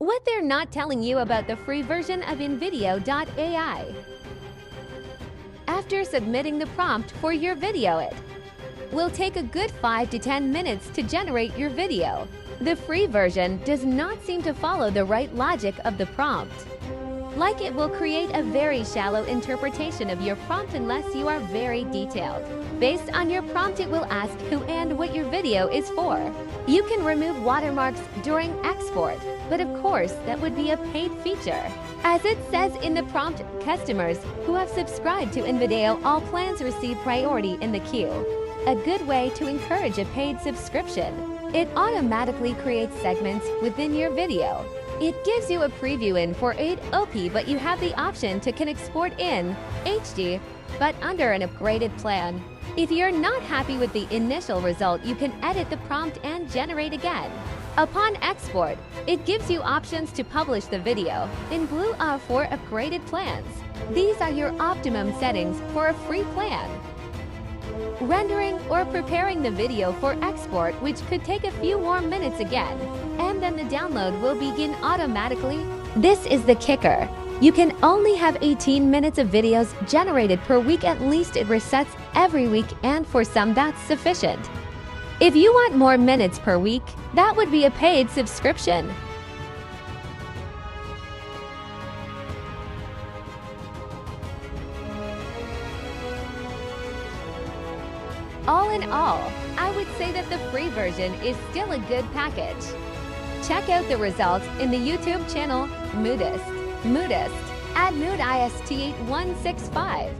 What they're not telling you about the free version of Invideo.AI. After submitting the prompt for your video, it will take a good 5 to 10 minutes to generate your video. The free version does not seem to follow the right logic of the prompt. Like, it will create a very shallow interpretation of your prompt unless you are very detailed. Based on your prompt, it will ask who and what your video is for. You can remove watermarks during export, but of course, that would be a paid feature. As it says in the prompt, customers who have subscribed to Invideo all plans receive priority in the queue. A good way to encourage a paid subscription. It automatically creates segments within your video. It gives you a preview in 480p, but you have the option to can export in HD, but under an upgraded plan. If you're not happy with the initial result, you can edit the prompt and generate again. Upon export, it gives you options to publish the video in blue or 4 upgraded plans. These are your optimum settings for a free plan. Rendering or preparing the video for export, which could take a few more minutes again, and then the download will begin automatically. This is the kicker. You can only have 18 minutes of videos generated per week. At least it resets every week, and for some that's sufficient. If you want more minutes per week, that would be a paid subscription. All in all, I would say that the free version is still a good package. Check out the results in the YouTube channel Moodist. Add Mood IST 8165.